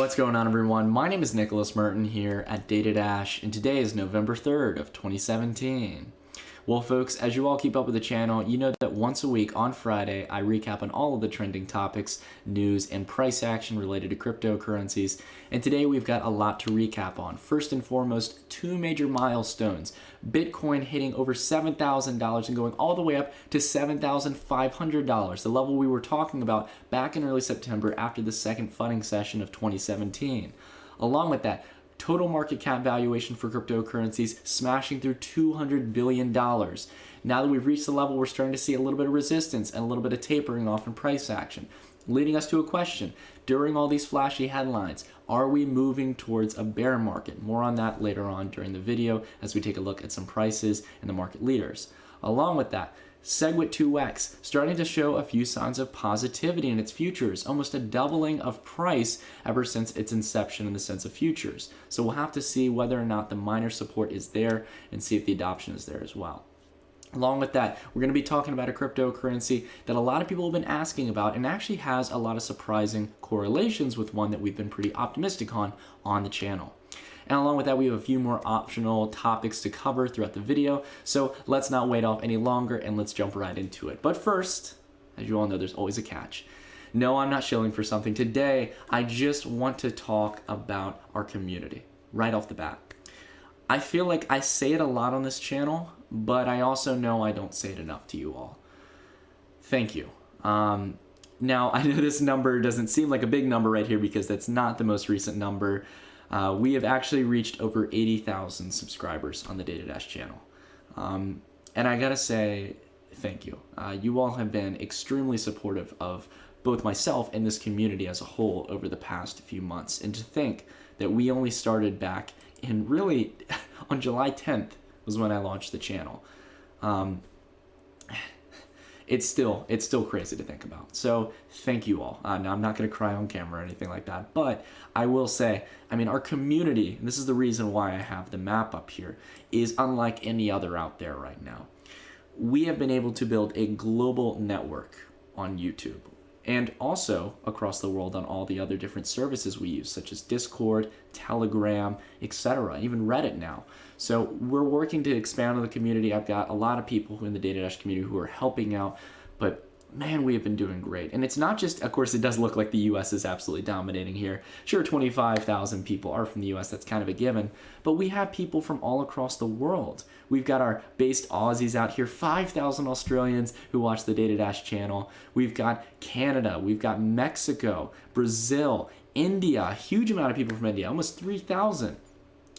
What's going on, everyone? My name is Nicholas Merton here at DataDash, and today is November 3rd of 2017. Well, folks, as you all keep up with the channel, you know that once a week on Friday, I recap on all of the trending topics, news, and price action related to cryptocurrencies. And today we've got a lot to recap on. First and foremost, two major milestones. Bitcoin hitting over $7,000 and going all the way up to $7,500, the level we were talking about back in early September after the second funding session of 2017. Along with that, total market cap valuation for cryptocurrencies smashing through $200 billion. Now that we've reached the level, we're starting to see a little bit of resistance and a little bit of tapering off in price action, leading us to a question. During all these flashy headlines, are we moving towards a bear market? More on that later on during the video as we take a look at some prices and the market leaders. Along with that, SegWit2x starting to show a few signs of positivity in its futures, almost a doubling of price ever since its inception in the sense of futures. So we'll have to see whether or not the miner support is there and see if the adoption is there as well. Along with that, we're going to be talking about a cryptocurrency that a lot of people have been asking about and actually has a lot of surprising correlations with one that we've been pretty optimistic on the channel. And along with that, we have a few more optional topics to cover throughout the video. So let's not wait off any longer and let's jump right into it. But first, as you all know, there's always a catch. No, I'm not shilling for something. Today, I just want to talk about our community right off the bat. I feel like I say it a lot on this channel, but I also know I don't say it enough to you all. Thank you. Now, I know this number doesn't seem like a big number right here because that's not the most recent number. We have actually reached over 80,000 subscribers on the DataDash channel. And I gotta say, thank you. You all have been extremely supportive of both myself and this community as a whole over the past few months. And to think that we only started back in really on July 10th was when I launched the channel. It's still crazy to think about. So thank you all. Now I'm not going to cry on camera or anything like that, but I will say, I mean, our community, and this is the reason why I have the map up here, is unlike any other out there right now. We have been able to build a global network on YouTube and also across the world on all the other different services we use, such as Discord, Telegram, etc., even Reddit now. So we're working to expand on the community. I've got a lot of people in the DataDash community who are helping out, but man, we have been doing great. And it's not just, of course, it does look like the US is absolutely dominating here. Sure, 25,000 people are from the US, that's kind of a given, but we have people from all across the world. We've got our based Aussies out here, 5,000 Australians who watch the DataDash channel. We've got Canada, we've got Mexico, Brazil, India, a huge amount of people from India, almost 3,000.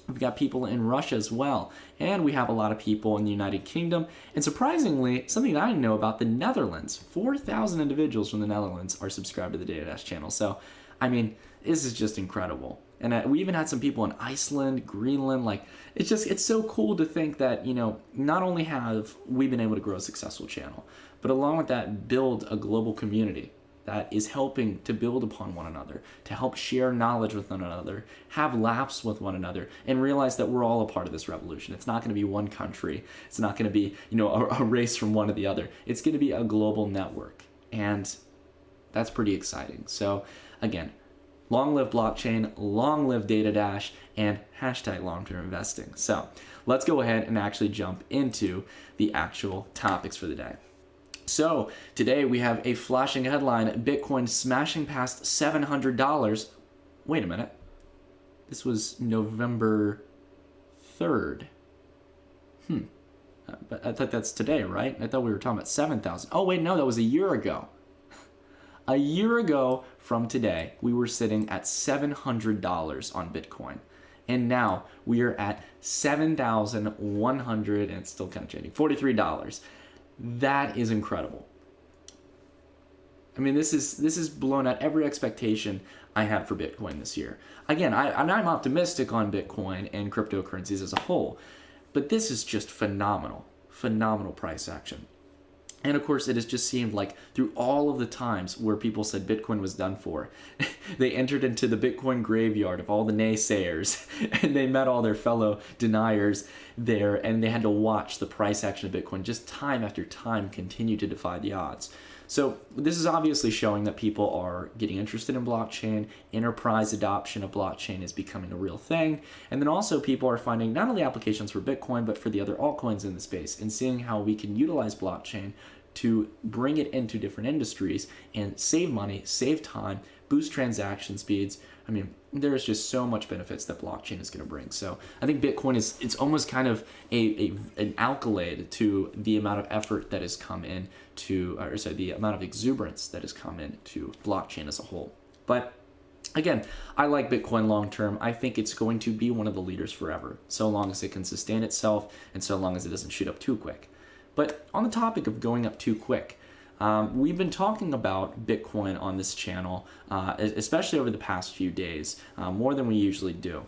We've got people in Russia as well, and we have a lot of people in the United Kingdom, and surprisingly, something that I didn't know about, the Netherlands. 4,000 individuals from the Netherlands are subscribed to the DataDash channel, so, I mean, this is just incredible. And we even had some people in Iceland, Greenland, like, it's so cool to think that, you know, not only have we been able to grow a successful channel, but along with that, build a global community that is helping to build upon one another, to help share knowledge with one another, have laughs with one another, and realize that we're all a part of this revolution. It's not going to be one country. It's not going to be, you know, a race from one to the other. It's going to be a global network, and that's pretty exciting. So, again, long live blockchain, long live DataDash, and hashtag long-term investing. So, let's go ahead and actually jump into the actual topics for the day. So today we have a flashing headline, Bitcoin smashing past $700. Wait a minute. This was November 3rd. But I thought that's today, right? I thought we were talking about 7,000. Oh, wait, no, that was a year ago. A year ago from today, we were sitting at $700 on Bitcoin. And now we are at $7,100, and it's still kind of changing, $43. That is incredible. I mean, this is blown out every expectation I had for Bitcoin this year. Again, I'm optimistic on Bitcoin and cryptocurrencies as a whole, but this is just phenomenal price action. And of course, it has just seemed like through all of the times where people said Bitcoin was done for, they entered into the Bitcoin graveyard of all the naysayers, and they met all their fellow deniers there, and they had to watch the price action of Bitcoin just time after time continue to defy the odds. So this is obviously showing that people are getting interested in blockchain. Enterprise adoption of blockchain is becoming a real thing. And then also people are finding not only applications for Bitcoin, but for the other altcoins in the space, and seeing how we can utilize blockchain to bring it into different industries and save money, save time, boost transaction speeds. I mean, there's just so much benefits that blockchain is going to bring. So I think Bitcoin it's almost kind of an accolade to the amount of effort that has come in to, or sorry, the amount of exuberance that has come into blockchain as a whole. But again, I like Bitcoin long term. I think it's going to be one of the leaders forever, so long as it can sustain itself and so long as it doesn't shoot up too quick. But on the topic of going up too quick, we've been talking about Bitcoin on this channel, especially over the past few days, more than we usually do.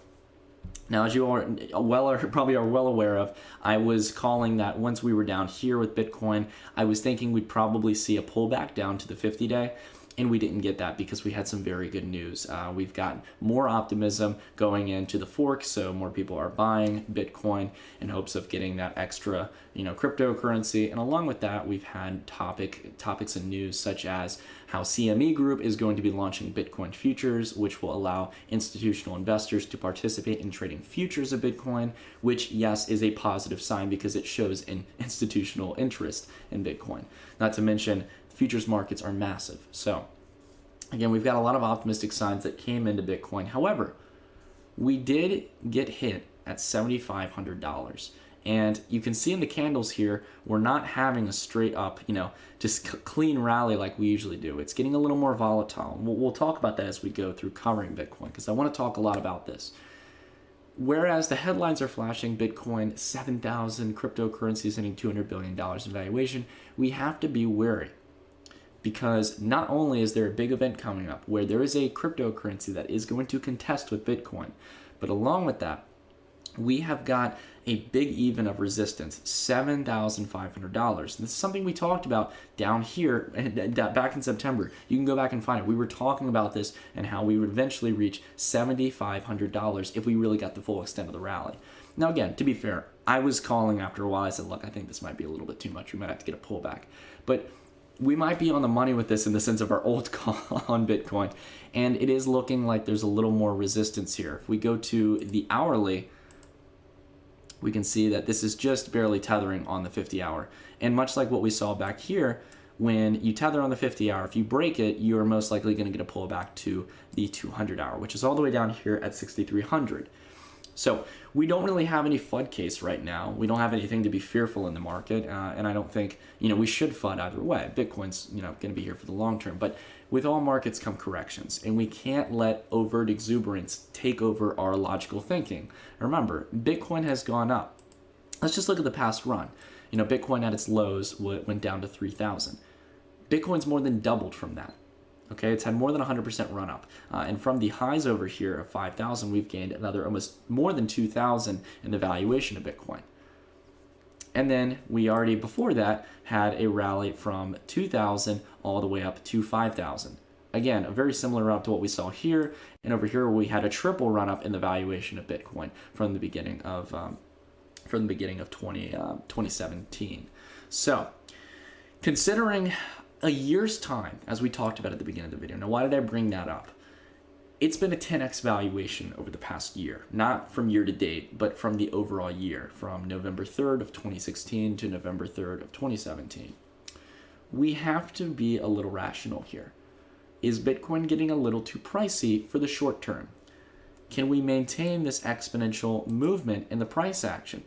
Now, as you are probably well aware of, I was calling that once we were down here with Bitcoin, I was thinking we'd probably see a pullback down to the 50-day. And we didn't get that because we had some very good news. We've got more optimism going into the fork, so more people are buying Bitcoin in hopes of getting that extra, cryptocurrency. And along with that, we've had topics and news such as how CME Group is going to be launching Bitcoin futures, which will allow institutional investors to participate in trading futures of Bitcoin, which, yes, is a positive sign because it shows an institutional interest in Bitcoin. Not to mention, futures markets are massive. So again, we've got a lot of optimistic signs that came into Bitcoin. However, we did get hit at $7,500. And you can see in the candles here, we're not having a straight up, just clean rally like we usually do. It's getting a little more volatile. We'll talk about that as we go through covering Bitcoin, because I want to talk a lot about this. Whereas the headlines are flashing Bitcoin 7,000, cryptocurrencies hitting $200 billion in valuation, we have to be wary. Because not only is there a big event coming up where there is a cryptocurrency that is going to contest with Bitcoin, but along with that, we have got a big even of resistance, $7,500. This is something we talked about down here back in September. You can go back and find it. We were talking about this and how we would eventually reach $7,500 if we really got the full extent of the rally. Now again, to be fair, I was calling after a while. I said, look, I think this might be a little bit too much. We might have to get a pullback. But we might be on the money with this in the sense of our old call on Bitcoin. And it is looking like there's a little more resistance here. If we go to the hourly, we can see that this is just barely tethering on the 50-hour. And much like what we saw back here, when you tether on the 50-hour, if you break it, you're most likely going to get a pullback to the 200-hour, which is all the way down here at 6,300. So we don't really have any FUD case right now. We don't have anything to be fearful in the market, and I don't think we should FUD either way. Bitcoin's going to be here for the long term, but with all markets come corrections, and we can't let overt exuberance take over our logical thinking. Remember, Bitcoin has gone up. Let's just look at the past run. Bitcoin at its lows went down to 3,000. Bitcoin's more than doubled from that. Okay, it's had more than 100% run up. And from the highs over here of 5,000, we've gained another almost more than 2,000 in the valuation of Bitcoin. And then we already before that had a rally from 2,000 all the way up to 5,000. Again, a very similar run up to what we saw here. And over here we had a triple run up in the valuation of Bitcoin from the beginning of 2017. So, considering a year's time, as we talked about at the beginning of the video. Now, why did I bring that up? It's been a 10x valuation over the past year, not from year to date, but from the overall year, from November 3rd of 2016 to November 3rd of 2017. We have to be a little rational here. Is Bitcoin getting a little too pricey for the short term? Can we maintain this exponential movement in the price action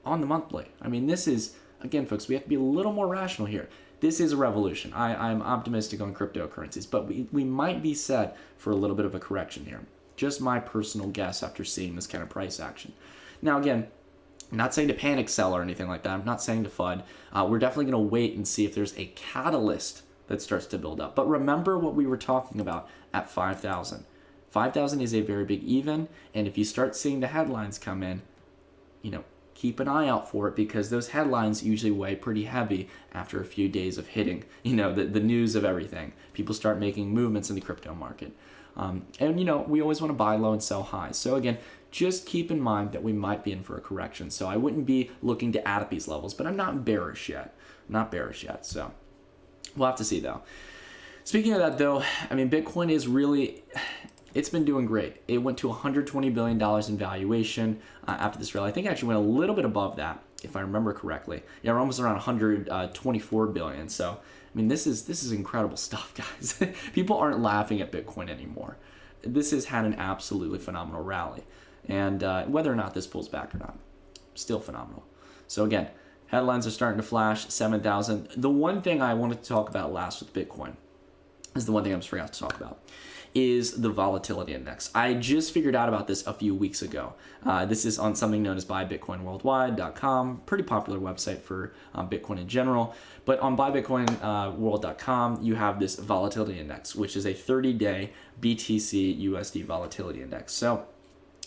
on the monthly? I mean, this is, again, folks, we have to be a little more rational here. This is a revolution. I'm optimistic on cryptocurrencies, but we might be set for a little bit of a correction here. Just my personal guess after seeing this kind of price action. Now, again, I'm not saying to panic sell or anything like that. I'm not saying to FUD. We're definitely going to wait and see if there's a catalyst that starts to build up. But remember what we were talking about at 5,000. 5,000 is a very big even, and if you start seeing the headlines come in, keep an eye out for it, because those headlines usually weigh pretty heavy after a few days of hitting, the news of everything. People start making movements in the crypto market. And we always want to buy low and sell high. So again, just keep in mind that we might be in for a correction. So I wouldn't be looking to add at these levels, but I'm not bearish yet. So We'll have to see though. Speaking of that though, I mean, Bitcoin is really, it's been doing great. It went to $120 billion in valuation after this rally. I think it actually went a little bit above that, if I remember correctly. Yeah, we're almost around 124 billion. So, I mean, this is incredible stuff, guys. People aren't laughing at Bitcoin anymore. This has had an absolutely phenomenal rally. And whether or not this pulls back or not, still phenomenal. So again, headlines are starting to flash, 7,000. The one thing I wanted to talk about last with Bitcoin is the one thing I almost forgot to talk about, is the volatility index. I just figured out about this a few weeks ago. This is on something known as buybitcoinworldwide.com, pretty popular website for Bitcoin in general. But on buybitcoinworld.com, you have this volatility index, which is a 30-day BTC USD volatility index. So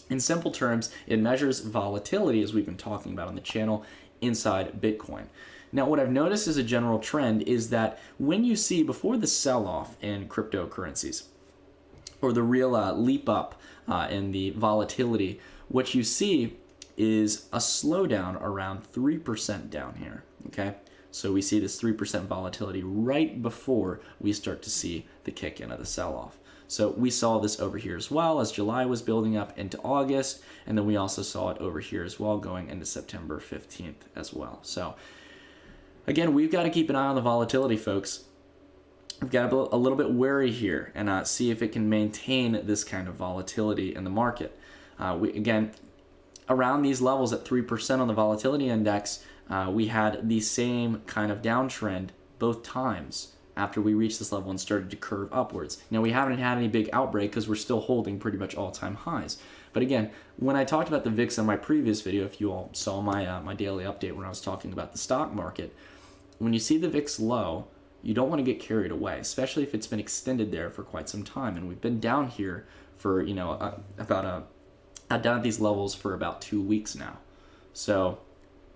in simple terms, it measures volatility, as we've been talking about on the channel, inside Bitcoin. Now, what I've noticed as a general trend is that when you see before the sell-off in cryptocurrencies, or the real leap up in the volatility, what you see is a slowdown around 3% down here, okay? So we see this 3% volatility right before we start to see the kick in of the sell-off. So we saw this over here as well as July was building up into August, and then we also saw it over here as well going into September 15th as well. So again, we've got to keep an eye on the volatility, folks. We've got to be a little bit wary here and see if it can maintain this kind of volatility in the market. Again, around these levels at 3% on the volatility index, we had the same kind of downtrend both times after we reached this level and started to curve upwards. Now, we haven't had any big outbreak because we're still holding pretty much all-time highs. But again, when I talked about the VIX in my previous video, if you all saw my, my daily update when I was talking about the stock market, when you see the VIX low, you don't want to get carried away, especially if it's been extended there for quite some time. And we've been down here for, you know, down at these levels for about 2 weeks now. So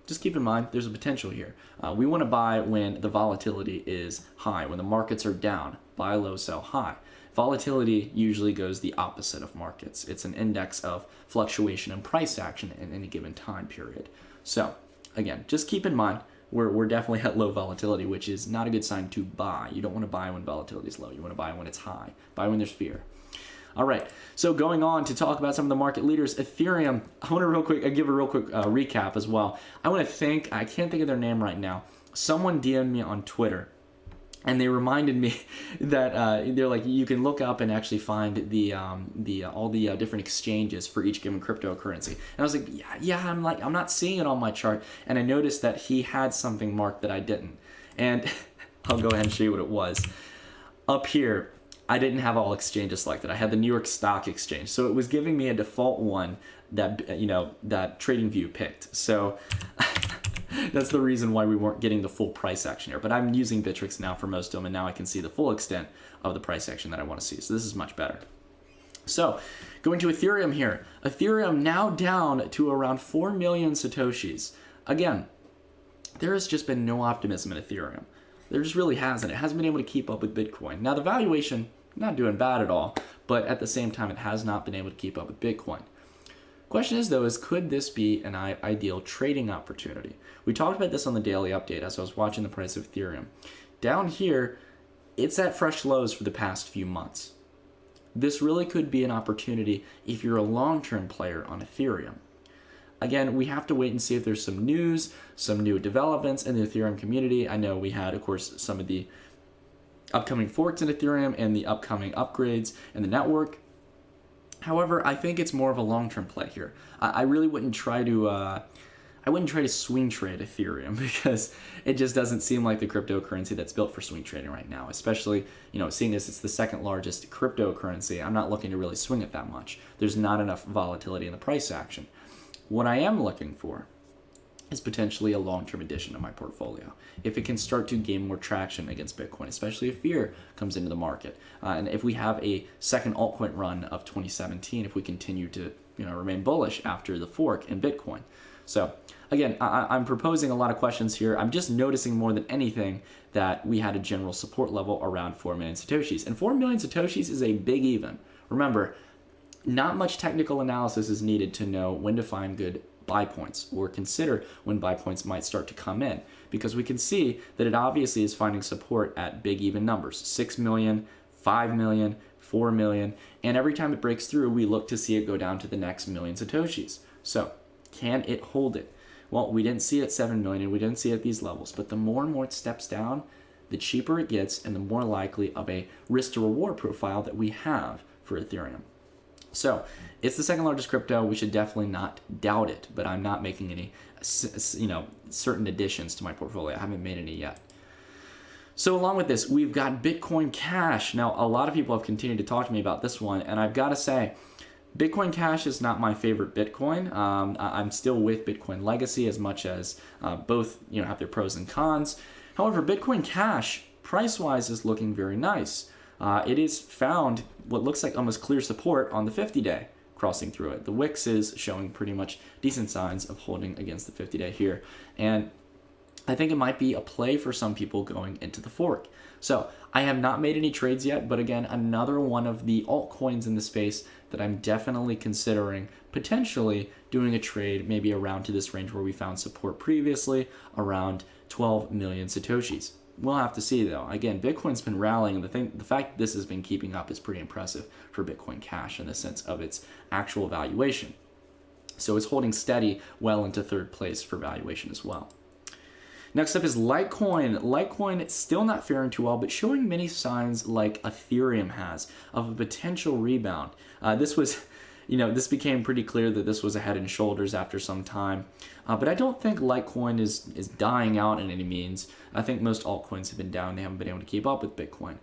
just keep in mind, there's a potential here. We want to buy when the volatility is high. When the markets are down, buy low, sell high. Volatility usually goes the opposite of markets. It's an index of fluctuation and price action in any given time period. So again, just keep in mind, we're definitely at low volatility, which is not a good sign to buy. You don't want to buy when volatility is low. You want to buy when it's high. Buy when there's fear. All right, so going on to talk about some of the market leaders, Ethereum. I want to give a real quick recap as well. I want to thank, I can't think of their name right now. Someone DM'd me on Twitter, and they reminded me that they're like, you can look up and actually find the all the different exchanges for each given cryptocurrency. And I was like, yeah, I'm not seeing it on my chart. And I noticed that he had something marked that I didn't. And I'll go ahead and show you what it was. Up here, I didn't have all exchanges selected. I had the New York Stock Exchange. So it was giving me a default one that, you know, that TradingView picked. So that's the reason why we weren't getting the full price action here. But I'm using Bittrex now for most of them, and now I can see the full extent of the price action that I want to see. So this is much better. So going to Ethereum here. Ethereum now down to around 4 million Satoshis. Again, there has just been no optimism in Ethereum. There just really hasn't. It hasn't been able to keep up with Bitcoin. Now the valuation, not doing bad at all, but at the same time, it has not been able to keep up with Bitcoin. Question is though, could this be an ideal trading opportunity? We talked about this on the daily update as I was watching the price of Ethereum. Down here, it's at fresh lows for the past few months. This really could be an opportunity if you're a long-term player on Ethereum. Again, we have to wait and see if there's some news, some new developments in the Ethereum community. I know we had, of course, some of the upcoming forks in Ethereum and the upcoming upgrades in the network. However, I think it's more of a long-term play here. I really wouldn't try to swing trade Ethereum because it just doesn't seem like the cryptocurrency that's built for swing trading right now. Especially, you know, seeing as it's the second largest cryptocurrency, I'm not looking to really swing it that much. There's not enough volatility in the price action. What I am looking for is potentially a long-term addition to my portfolio. If it can start to gain more traction against Bitcoin, especially if fear comes into the market. And if we have a second altcoin run of 2017, if we continue to, you know, remain bullish after the fork in Bitcoin. So again, I'm proposing a lot of questions here. I'm just noticing more than anything that we had a general support level around 4 million Satoshis. And 4 million Satoshis is a big even. Remember, not much technical analysis is needed to know when to find good buy points or consider when buy points might start to come in, because we can see that it obviously is finding support at big even numbers, 6 million, 5 million, 4 million, and every time it breaks through, we look to see it go down to the next million Satoshis. So can it hold it? Well, we didn't see it at 7 million, and we didn't see it at these levels, but the more and more it steps down, the cheaper it gets and the more likely of a risk to reward profile that we have for Ethereum. So it's the second largest crypto. We should definitely not doubt it, but I'm not making any, certain additions to my portfolio. I haven't made any yet. So along with this, we've got Bitcoin Cash. Now, a lot of people have continued to talk to me about this one, and I've got to say, Bitcoin Cash is not my favorite Bitcoin. I'm still with Bitcoin Legacy, as much as both have their pros and cons. However, Bitcoin Cash, price-wise, is looking very nice. It is found what looks like almost clear support on the 50-day, crossing through it. The Wix is showing pretty much decent signs of holding against the 50-day here. And I think it might be a play for some people going into the fork. So I have not made any trades yet, but again, another one of the altcoins in the space that I'm definitely considering potentially doing a trade maybe around to this range where we found support previously, around 12 million Satoshis. We'll have to see though. Again, Bitcoin's been rallying, and the fact that this has been keeping up is pretty impressive for Bitcoin Cash in the sense of its actual valuation. So it's holding steady well into third place for valuation as well. Next up is Litecoin. Litecoin still not faring too well, but showing many signs like Ethereum has of a potential rebound. This became pretty clear that this was a head and shoulders after some time. But I don't think Litecoin is dying out in any means. I think most altcoins have been down. They haven't been able to keep up with Bitcoin.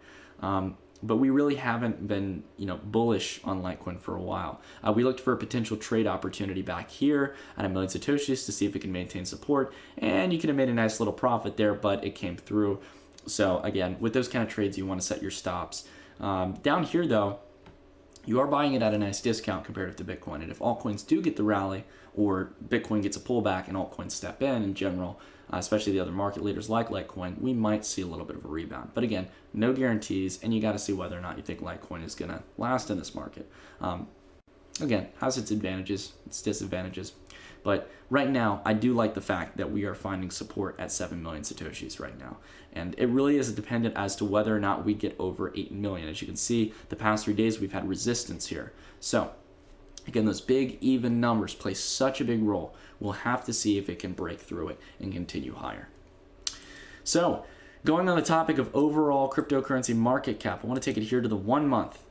But we really haven't been, bullish on Litecoin for a while. We looked for a potential trade opportunity back here at 1 million Satoshis to see if it can maintain support. And you could have made a nice little profit there, but it came through. So again, with those kind of trades, you want to set your stops. Down here though, you are buying it at a nice discount comparative to Bitcoin. And if altcoins do get the rally, or Bitcoin gets a pullback and altcoins step in general, especially the other market leaders like Litecoin, we might see a little bit of a rebound. But again, no guarantees, and you got to see whether or not you think Litecoin is going to last in this market. Again, has its advantages, its disadvantages. But right now, I do like the fact that we are finding support at 7 million Satoshis right now. And it really is dependent as to whether or not we get over 8 million. As you can see, the past 3 days, we've had resistance here. So again, those big even numbers play such a big role. We'll have to see if it can break through it and continue higher. So going on the topic of overall cryptocurrency market cap, I want to take it here to the 1 month.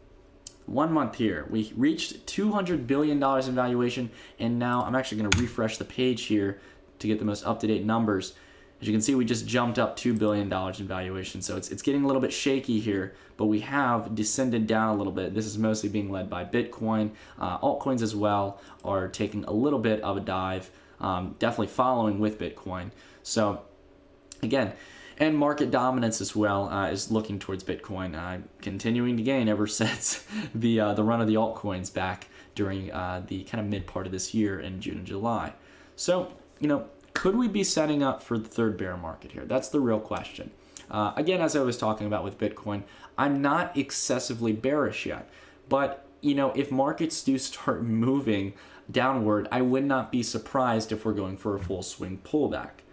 1 month here, we reached $200 billion in valuation, and now I'm actually going to refresh the page here to get the most up-to-date numbers. As you can see, we just jumped up $2 billion in valuation, so it's getting a little bit shaky here, but we have descended down a little bit. This is mostly being led by Bitcoin. Altcoins as well are taking a little bit of a dive, definitely following with Bitcoin. So again, and market dominance as well is looking towards Bitcoin, continuing to gain ever since the run of the altcoins back during the kind of mid part of this year in June and July. So, could we be setting up for the third bear market here? That's the real question. Again, as I was talking about with Bitcoin, I'm not excessively bearish yet. But, if markets do start moving downward, I would not be surprised if we're going for a full swing pullback.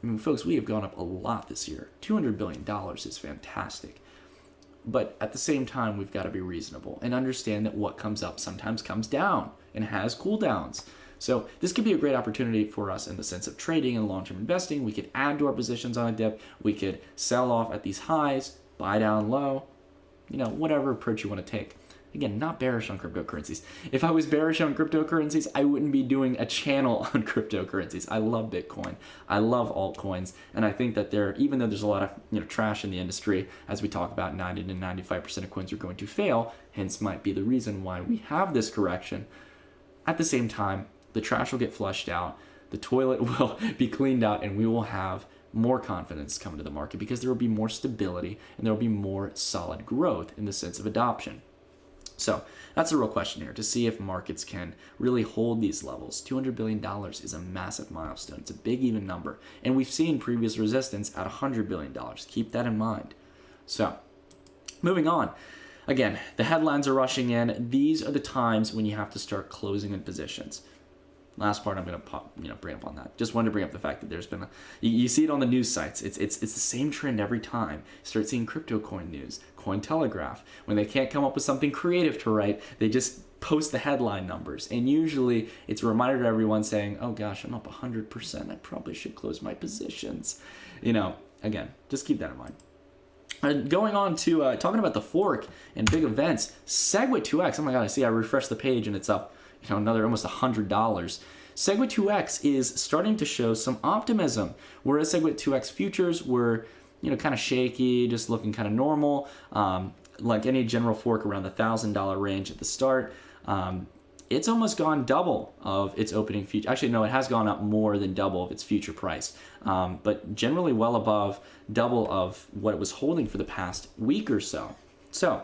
I mean, folks, we have gone up a lot this year. $200 billion is fantastic. But at the same time, we've got to be reasonable and understand that what comes up sometimes comes down and has cooldowns. So this could be a great opportunity for us in the sense of trading and long-term investing. We could add to our positions on a dip. We could sell off at these highs, buy down low, whatever approach you want to take. Again, not bearish on cryptocurrencies. If I was bearish on cryptocurrencies, I wouldn't be doing a channel on cryptocurrencies. I love Bitcoin. I love altcoins. And I think that even though there's a lot of trash in the industry, as we talk about, 90 to 95% of coins are going to fail, hence might be the reason why we have this correction. At the same time, the trash will get flushed out, the toilet will be cleaned out, and we will have more confidence coming to the market because there will be more stability and there will be more solid growth in the sense of adoption. So that's a real question here, to see if markets can really hold these levels. $200 billion is a massive milestone. It's a big even number. And we've seen previous resistance at $100 billion. Keep that in mind. So moving on. Again, the headlines are rushing in. These are the times when you have to start closing in positions. last part I'm going to bring up on that. Just wanted to bring up the fact that there's been you see it on the news sites. It's the same trend every time. You start seeing crypto coin news, Cointelegraph. When they can't come up with something creative to write, they just post the headline numbers. And usually it's a reminder to everyone saying, oh gosh, I'm up 100%. I probably should close my positions. Again, just keep that in mind. Going on to talking about the fork and big events, SegWit2x. Oh my God, I refreshed the page and it's up, another almost $100. SegWit2x is starting to show some optimism, whereas SegWit2x futures were, kind of shaky, just looking kind of normal, like any general fork around the $1,000 range at the start. It's almost gone double of its opening future. Actually, no, it has gone up more than double of its future price, but generally well above double of what it was holding for the past week or so. So,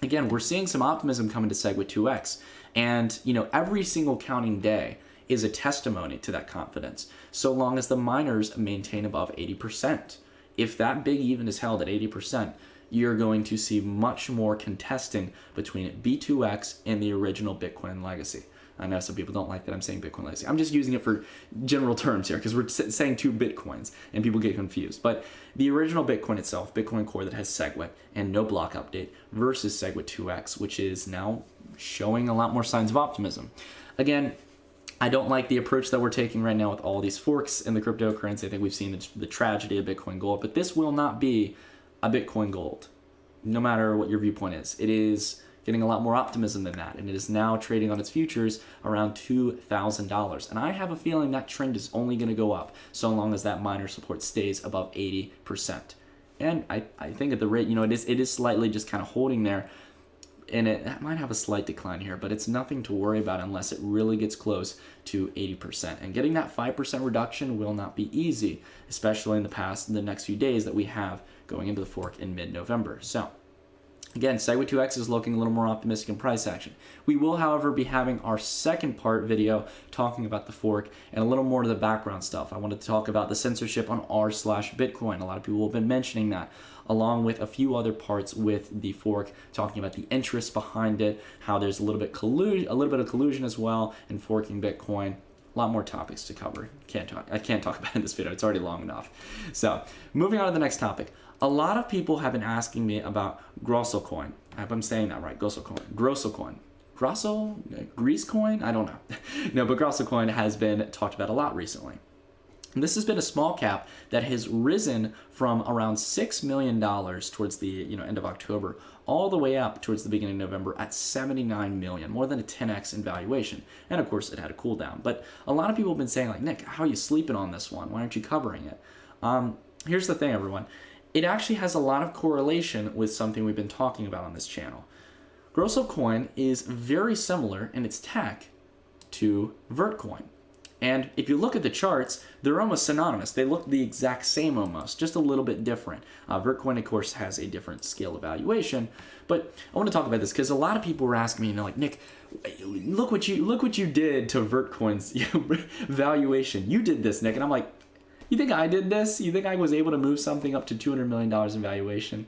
again, we're seeing some optimism coming to SegWit2x, and every single counting day is a testimony to that confidence, so long as the miners maintain above 80%. If that big even is held at 80%, you're going to see much more contesting between B2X and the original Bitcoin legacy. I know some people don't like that I'm saying Bitcoin legacy. I'm just using it for general terms here because we're saying two Bitcoins and people get confused. But the original Bitcoin itself, Bitcoin Core that has SegWit and no block update versus SegWit2x, which is now showing a lot more signs of optimism. Again, I don't like the approach that we're taking right now with all these forks in the cryptocurrency. I think we've seen the tragedy of Bitcoin Gold, but this will not be a Bitcoin Gold, no matter what your viewpoint is. It is getting a lot more optimism than that, and it is now trading on its futures around $2,000. And I have a feeling that trend is only going to go up so long as that miner support stays above 80%. And I think at the rate, it is slightly just kind of holding there, and it might have a slight decline here, but it's nothing to worry about unless it really gets close to 80%. And getting that 5% reduction will not be easy, especially in the next few days that we have going into the fork in mid-November. So, again, SegWit2x is looking a little more optimistic in price action. We will, however, be having our second part video talking about the fork and a little more of the background stuff. I wanted to talk about the censorship on r/Bitcoin. A lot of people have been mentioning that, along with a few other parts with the fork, talking about the interest behind it, how there's a little bit of collusion as well in forking Bitcoin. A lot more topics to cover. I can't talk about it in this video. It's already long enough. So, moving on to the next topic. A lot of people have been asking me about Grosselcoin. I hope I'm saying that right. Grosselcoin. Grease coin? I don't know. No, but Grosselcoin has been talked about a lot recently. And this has been a small cap that has risen from around $6 million towards the end of October all the way up towards the beginning of November at $79 million, more than a 10x in valuation. And of course, it had a cool down. But a lot of people have been saying, like, Nick, how are you sleeping on this one? Why aren't you covering it? Here's the thing, everyone. It actually has a lot of correlation with something we've been talking about on this channel. Grosselcoin is very similar in its tech to Vertcoin. And if you look at the charts, they're almost synonymous. They look the exact same almost, just a little bit different. Vertcoin, of course, has a different scale of valuation. But I want to talk about this because a lot of people were asking me, like, Nick, look what you did to Vertcoin's valuation. You did this, Nick. And I'm like, you think I did this? You think I was able to move something up to $200 million in valuation?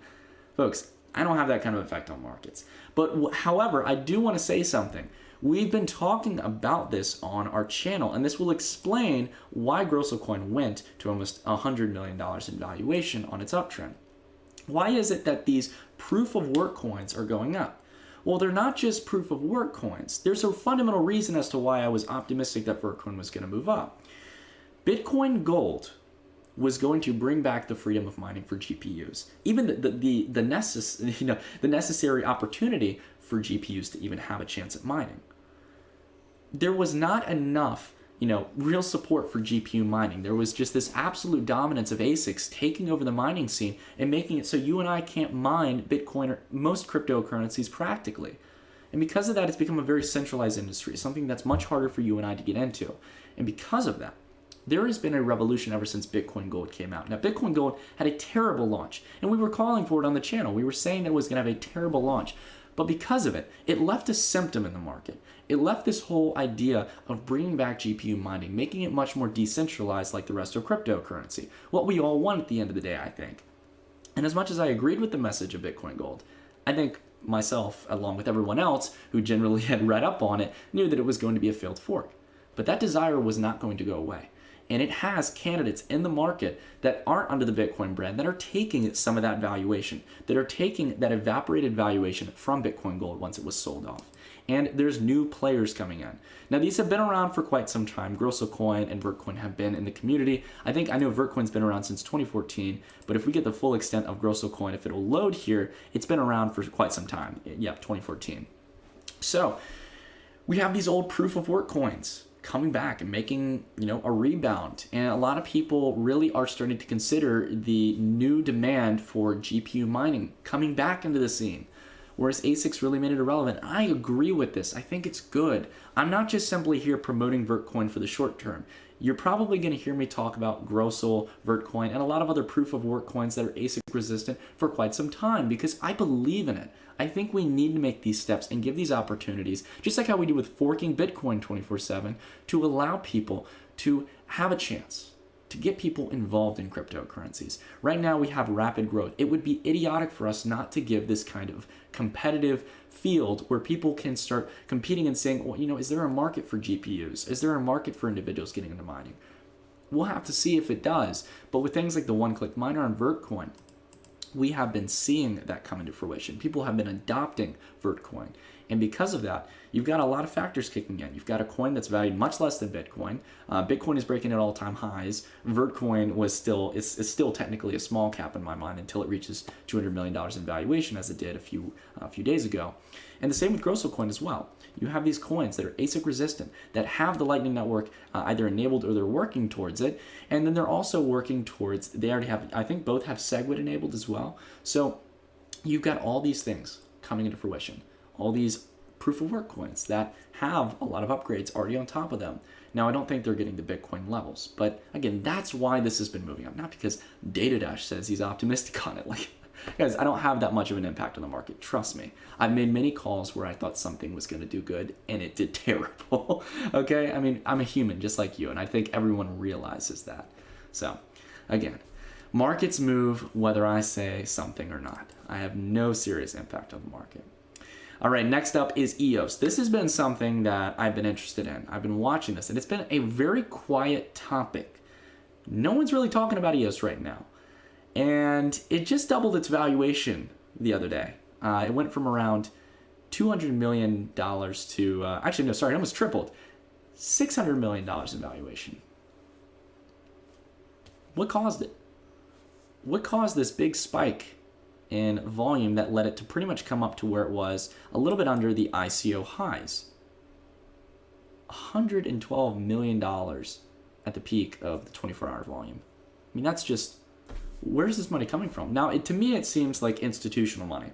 Folks, I don't have that kind of effect on markets. But however, I do want to say something. We've been talking about this on our channel, and this will explain why Grosselcoin went to almost $100 million in valuation on its uptrend. Why is it that these proof-of-work coins are going up? Well, they're not just proof-of-work coins. There's a fundamental reason as to why I was optimistic that Vertcoin was going to move up. Bitcoin Gold was going to bring back the freedom of mining for GPUs. Even the necessary opportunity for GPUs to even have a chance at mining. There was not enough, real support for GPU mining. There was just this absolute dominance of ASICs taking over the mining scene and making it so you and I can't mine Bitcoin or most cryptocurrencies practically. And because of that, it's become a very centralized industry, something that's much harder for you and I to get into. And because of that, there has been a revolution ever since Bitcoin Gold came out. Now, Bitcoin Gold had a terrible launch, and we were calling for it on the channel. We were saying that it was going to have a terrible launch. But because of it, it left a symptom in the market. It left this whole idea of bringing back GPU mining, making it much more decentralized like the rest of cryptocurrency. What we all want at the end of the day, I think. And as much as I agreed with the message of Bitcoin Gold, I think myself, along with everyone else who generally had read up on it, knew that it was going to be a failed fork. But that desire was not going to go away. And it has candidates in the market that aren't under the Bitcoin brand that are taking some of that valuation, that are taking that evaporated valuation from Bitcoin Gold once it was sold off. And there's new players coming in. Now, these have been around for quite some time. Coin and Vertcoin have been in the community. I know Vertcoin's been around since 2014, but if we get the full extent of Coin, if it'll load here, it's been around for quite some time. Yep, 2014. So we have these old proof of work coins coming back and making, a rebound. And a lot of people really are starting to consider the new demand for GPU mining coming back into the scene, whereas ASICs really made it irrelevant. I agree with this. I think it's good. I'm not just simply here promoting Vertcoin for the short term. You're probably going to hear me talk about Grossel, Vertcoin, and a lot of other proof of work coins that are ASIC resistant for quite some time because I believe in it. I think we need to make these steps and give these opportunities, just like how we do with forking Bitcoin 24/7, to allow people to have a chance, to get people involved in cryptocurrencies. Right now we have rapid growth. It would be idiotic for us not to give this kind of competitive field where people can start competing and saying, well, is there a market for GPUs? Is there a market for individuals getting into mining? We'll have to see if it does. But with things like the one-click miner on Vertcoin, we have been seeing that come into fruition. People have been adopting Vertcoin. And because of that, you've got a lot of factors kicking in. You've got a coin that's valued much less than Bitcoin. Bitcoin is breaking at all-time highs. Vertcoin is still technically a small cap in my mind until it reaches $200 million in valuation, as it did a few days ago. And the same with Coin as well. You have these coins that are ASIC resistant, that have the Lightning Network either enabled or they're working towards it. And then they're also working towards, they already have, I think both have SegWit enabled as well. So you've got all these things coming into fruition. All these proof of work coins that have a lot of upgrades already on top of them. Now, I don't think they're getting to Bitcoin levels, but again, that's why this has been moving up, not because DataDash says he's optimistic on it. Like, guys, I don't have that much of an impact on the market. Trust me. I've made many calls where I thought something was going to do good and it did terrible. Okay? I mean, I'm a human just like you, and I think everyone realizes that. So, again, markets move whether I say something or not. I have no serious impact on the market. All right, next up is EOS. This has been something that I've been interested in. I've been watching this, and it's been a very quiet topic. No one's really talking about EOS right now. And it just doubled its valuation the other day. It went from around $200 million to, it almost tripled. $600 million in valuation. What caused it? What caused this big spike in volume that led it to pretty much come up to where it was a little bit under the ICO highs? $112 million at the peak of the 24-hour volume. I mean, that's just, where's this money coming from? Now, to me, it seems like institutional money.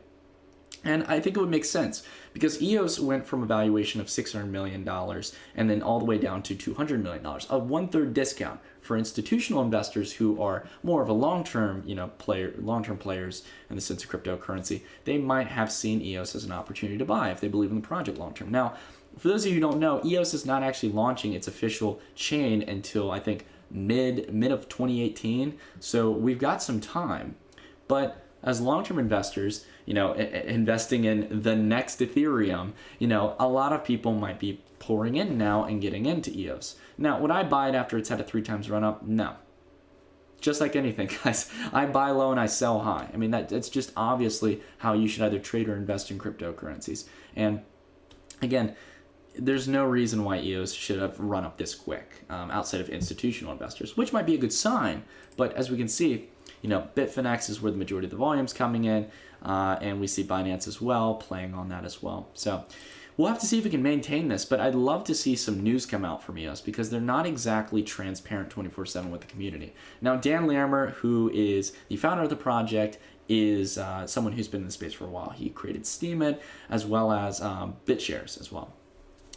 And I think it would make sense because EOS went from a valuation of $600 million and then all the way down to $200 million, a 1/3 discount for institutional investors who are more of a long-term, long-term players in the sense of cryptocurrency. They might have seen EOS as an opportunity to buy if they believe in the project long-term. Now, for those of you who don't know, EOS is not actually launching its official chain until I think mid of 2018. So we've got some time, but as long-term investors, investing in the next Ethereum, a lot of people might be pouring in now and getting into EOS. Now, would I buy it after it's had a 3 times run up? No. Just like anything, guys, I buy low and I sell high. I mean, that's just obviously how you should either trade or invest in cryptocurrencies. And again, there's no reason why EOS should have run up this quick outside of institutional investors, which might be a good sign. But as we can see, Bitfinex is where the majority of the volume's coming in, and we see Binance as well, playing on that as well. So we'll have to see if we can maintain this, but I'd love to see some news come out from EOS because they're not exactly transparent 24/7 with the community. Now, Dan Larimer, who is the founder of the project, is someone who's been in the space for a while. He created Steem as well as BitShares as well.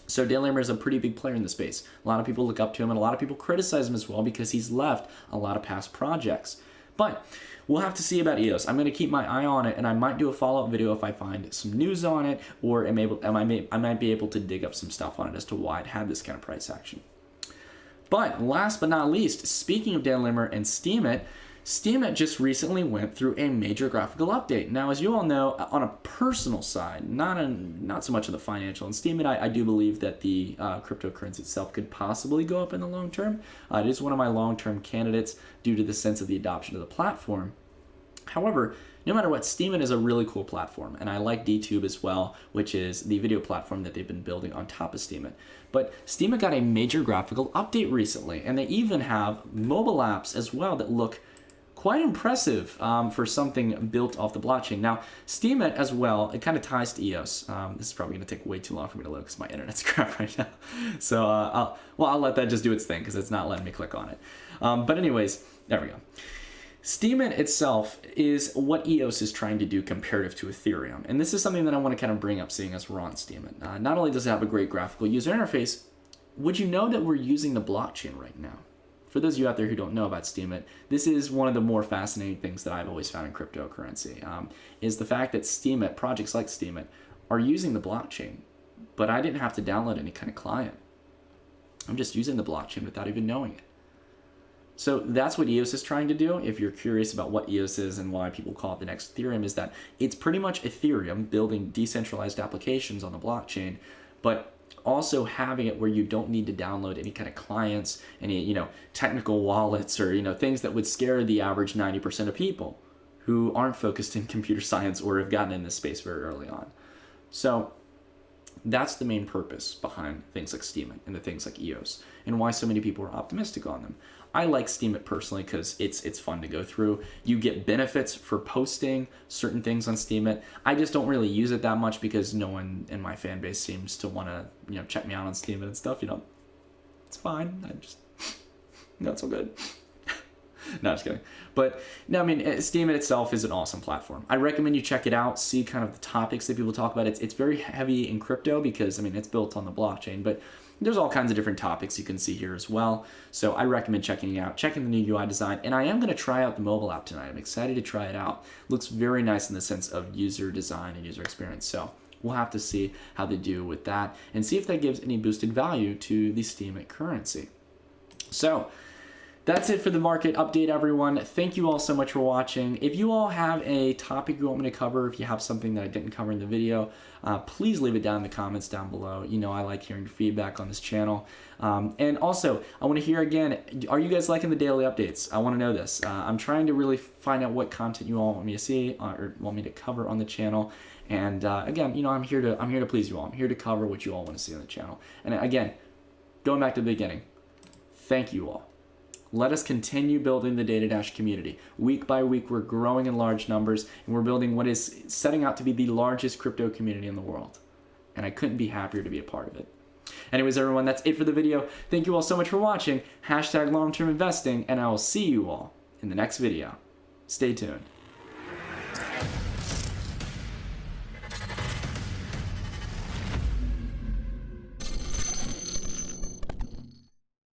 So Dan Larimer is a pretty big player in the space. A lot of people look up to him, and a lot of people criticize him as well because he's left a lot of past projects. But we'll have to see about EOS. I'm going to keep my eye on it, and I might do a follow-up video if I find some news on it, or I might be able to dig up some stuff on it as to why it had this kind of price action. But last but not least, speaking of Dan Larimer and Steem, Steem just recently went through a major graphical update. Now, as you all know, on a personal side, not so much on the financial, and Steem, I do believe that the cryptocurrency itself could possibly go up in the long term. It is one of my long-term candidates due to the sense of the adoption of the platform. However, no matter what, Steem is a really cool platform, and I like DTube as well, which is the video platform that they've been building on top of Steem. But Steem got a major graphical update recently, and they even have mobile apps as well that look quite impressive for something built off the blockchain. Now, Steem as well, it kind of ties to EOS. This is probably going to take way too long for me to load because my internet's crap right now. So I'll let that just do its thing because it's not letting me click on it. But anyways, there we go. Steem itself is what EOS is trying to do comparative to Ethereum. And this is something that I want to kind of bring up seeing as we're on Steem. Not only does it have a great graphical user interface, would you know that we're using the blockchain right now? For those of you out there who don't know about Steem, this is one of the more fascinating things that I've always found in cryptocurrency, is the fact that Steem, projects like Steem, are using the blockchain, but I didn't have to download any kind of client. I'm just using the blockchain without even knowing it. So that's what EOS is trying to do. If you're curious about what EOS is and why people call it the next Ethereum, is that it's pretty much Ethereum building decentralized applications on the blockchain, but also having it where you don't need to download any kind of clients, any technical wallets, or things that would scare the average 90% of people who aren't focused in computer science or have gotten in this space very early on. So that's the main purpose behind things like Steem and the things like EOS, and why so many people are optimistic on them. I like Steem personally because it's fun to go through. You get benefits for posting certain things on Steem. I just don't really use it that much because no one in my fan base seems to want to check me out on Steem and stuff. It's fine. I just not so good. No, just kidding. But no, I mean, Steem itself is an awesome platform. I recommend you check it out, see kind of the topics that people talk about. It's very heavy in crypto because, I mean, it's built on the blockchain, but there's all kinds of different topics you can see here as well. So I recommend checking it out, checking the new UI design. And I am going to try out the mobile app tonight. I'm excited to try it out. Looks very nice in the sense of user design and user experience. So we'll have to see how they do with that and see if that gives any boosted value to the Steem currency. So that's it for the market update, everyone. Thank you all so much for watching. If you all have a topic you want me to cover, if you have something that I didn't cover in the video, please leave it down in the comments down below. I like hearing your feedback on this channel. And also, I want to hear again, are you guys liking the daily updates? I want to know this. I'm trying to really find out what content you all want me to see or want me to cover on the channel. And again, I'm here to please you all. I'm here to cover what you all want to see on the channel. And again, going back to the beginning, thank you all. Let us continue building the Data Dash community. Week by week, we're growing in large numbers, and we're building what is setting out to be the largest crypto community in the world. And I couldn't be happier to be a part of it. Anyways, everyone, that's it for the video. Thank you all so much for watching. #long-term investing, and I will see you all in the next video. Stay tuned.